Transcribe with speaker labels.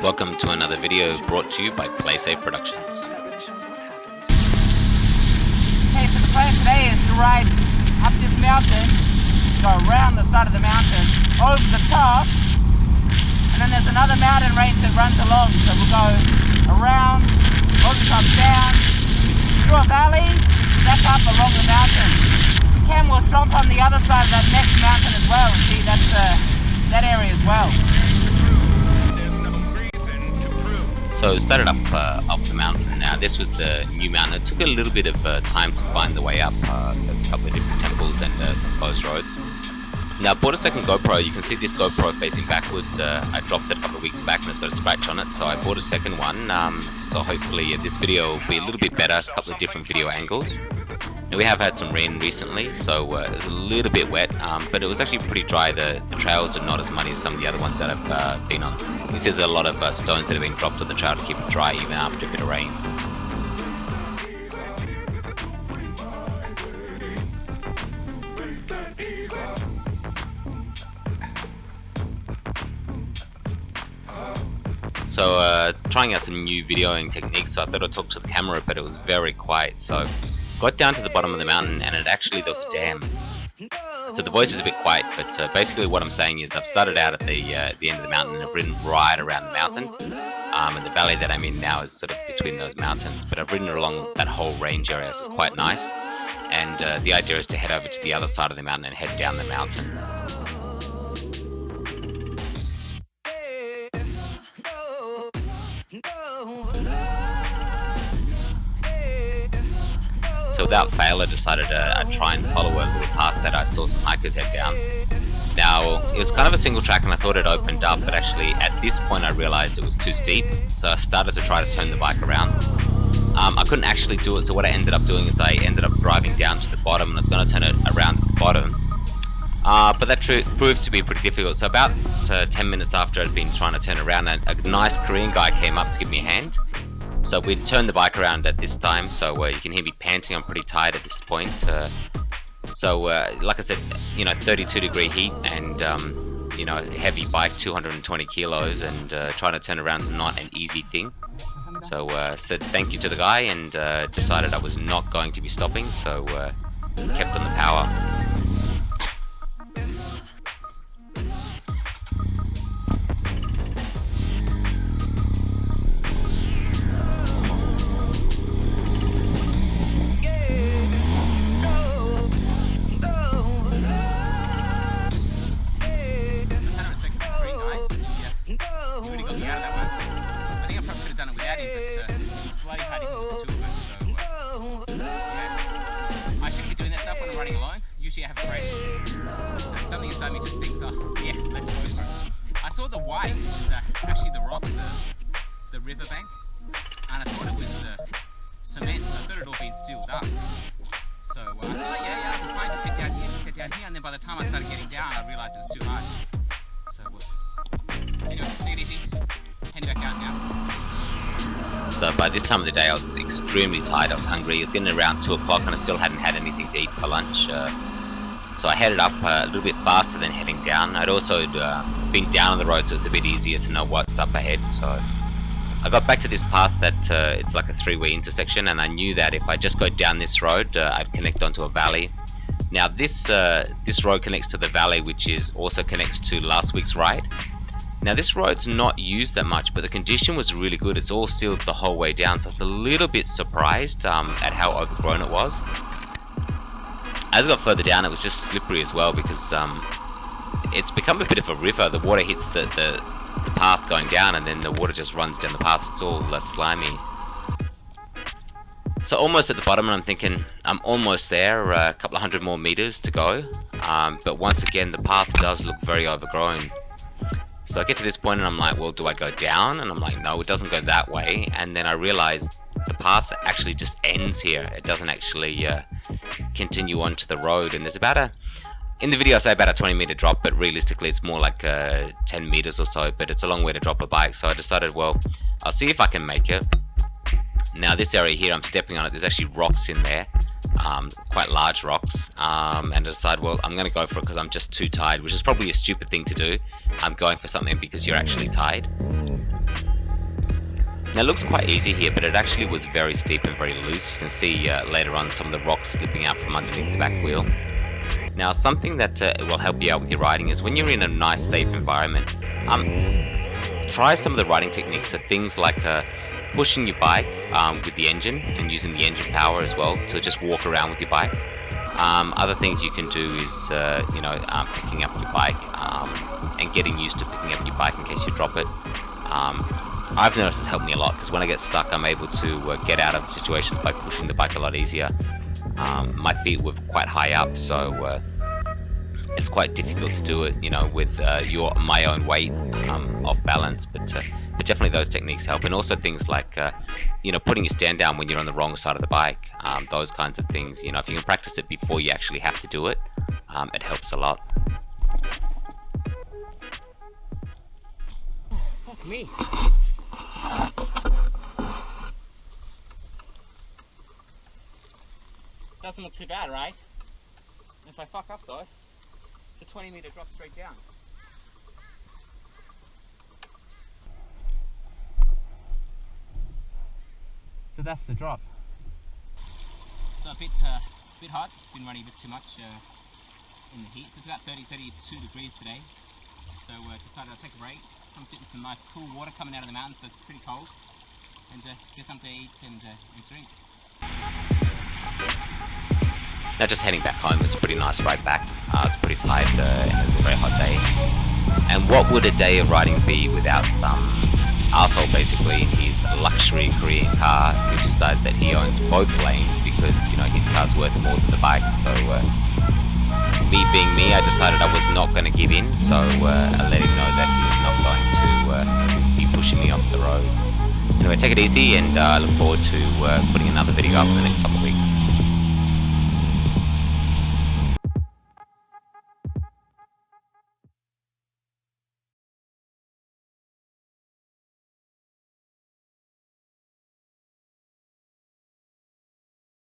Speaker 1: Welcome to another video brought to you by PlaySafe Productions.
Speaker 2: Okay, so the plan today is to ride up this mountain, go around the side of the mountain, over the top, and then there's another mountain range that runs along, so we'll go around, over the top, down, through a valley, back up along the mountain. If we can, we'll jump on the other side of that next mountain as well, and see that area as well.
Speaker 1: So started up the mountain. Now this was the new mountain. It took a little bit of time to find the way up. There's a couple of different temples and some closed roads. Now I bought a second GoPro. You can see this GoPro facing backwards. I dropped it a couple of weeks back and it's got a scratch on it, so I bought a second one. So hopefully this video will be a little bit better, a couple of different video angles. Now we have had some rain recently, so it was a little bit wet, but it was actually pretty dry. The trails are not as muddy as some of the other ones that I've been on. You see there's a lot of stones that have been dropped on the trail to keep it dry even after a bit of rain. So trying out some new videoing techniques, so I thought I'd talk to the camera, but it was very quiet. So got down to the bottom of the mountain and there was a dam. So the voice is a bit quiet, but basically what I'm saying is I've started out at the end of the mountain and I've ridden right around the mountain. And the valley that I'm in now is sort of between those mountains, but I've ridden along that whole range area, so it's quite nice. And the idea is to head over to the other side of the mountain and head down the mountain. So without fail, I decided I'd try and follow a little path that I saw some hikers head down. Now, it was kind of a single track and I thought it opened up, but actually at this point I realized it was too steep, so I started to try to turn the bike around. I couldn't actually do it, so what I ended up doing is I ended up driving down to the bottom and I was going to turn it around at the bottom. But that proved to be pretty difficult, so about 10 minutes after I'd been trying to turn around, a nice Korean guy came up to give me a hand. So we'd turned the bike around at this time, so you can hear me panting. I'm pretty tired at this point. So like I said, 32-degree heat and heavy bike, 220 kilos, and trying to turn around is not an easy thing. So said thank you to the guy and decided I was not going to be stopping, so kept on the power.
Speaker 2: Usually I have a break. And something inside me just thinks, oh yeah, let's go for it. I saw the white, which is actually the rock, the riverbank, and I thought it was cement, so I thought it all been sealed up. So I thought, yeah, I'll be fine, just get down here, and then by the time I started getting down, I realised it was too high. So anyway, take it easy, heading back out now.
Speaker 1: So by this time of the day I was extremely tired, I was hungry. It was getting around 2 o'clock and I still hadn't had anything to eat for lunch. So I headed up a little bit faster than heading down. I'd also been down on the road, so it's a bit easier to know what's up ahead. So I got back to this path that it's like a 3-way intersection, and I knew that if I just go down this road, I'd connect onto a valley. Now this road connects to the valley, which also connects to last week's ride. Now this road's not used that much, but the condition was really good. It's all sealed the whole way down, so I was a little bit surprised at how overgrown it was. As I got further down, it was just slippery as well because it's become a bit of a river. The water hits the path going down, and then the water just runs down the path. It's all slimy. So almost at the bottom, and I'm thinking I'm almost there. A couple of hundred more meters to go. But once again, the path does look very overgrown. So I get to this point and I'm like, well, do I go down? And I'm like, no, it doesn't go that way. And then I realized the path actually just ends here. It doesn't actually continue onto the road. And there's about in the video I say about a 20-meter drop, but realistically it's more like 10 meters or so. But it's a long way to drop a bike. So I decided, well, I'll see if I can make it. Now this area here, I'm stepping on it. There's actually rocks in there. Quite large rocks, and I decided, well, I'm going to go for it because I'm just too tired, which is probably a stupid thing to do. I'm going for something because you're actually tired. Now it looks quite easy here, but it actually was very steep and very loose. You can see later on some of the rocks slipping out from underneath the back wheel. Now something that will help you out with your riding is when you're in a nice safe environment, try some of the riding techniques. So things like pushing your bike with the engine and using the engine power as well to just walk around with your bike. Other things you can do is picking up your bike and getting used to picking up your bike in case you drop it. I've noticed it helped me a lot because when I get stuck I'm able to get out of situations by pushing the bike a lot easier. My feet were quite high up, so it's quite difficult to do it, with my own weight off balance. But definitely those techniques help, and also things like putting your stand down when you're on the wrong side of the bike. Those kinds of things. If you can practice it before you actually have to do it, it helps a lot.
Speaker 2: Fuck me. Doesn't look too bad, right? If I fuck up though, the 20-meter drop straight down. So that's the drop. So a bit hot. Been running a bit too much in the heat. So it's about 32 degrees today. So decided I'd take a break. Come sit in some nice cool water coming out of the mountains, so it's pretty cold. And get something to eat and drink.
Speaker 1: Now just heading back home, it's a pretty nice ride back. It's pretty tight and it was a very hot day. And what would a day of riding be without some arsehole basically in his luxury Korean car who decides that he owns both lanes because his car's worth more than the bike. So me being me, I decided I was not going to give in, so I let him know that he was not going to be pushing me off the road. Anyway, take it easy, and I look forward to putting another video up in the next couple of weeks.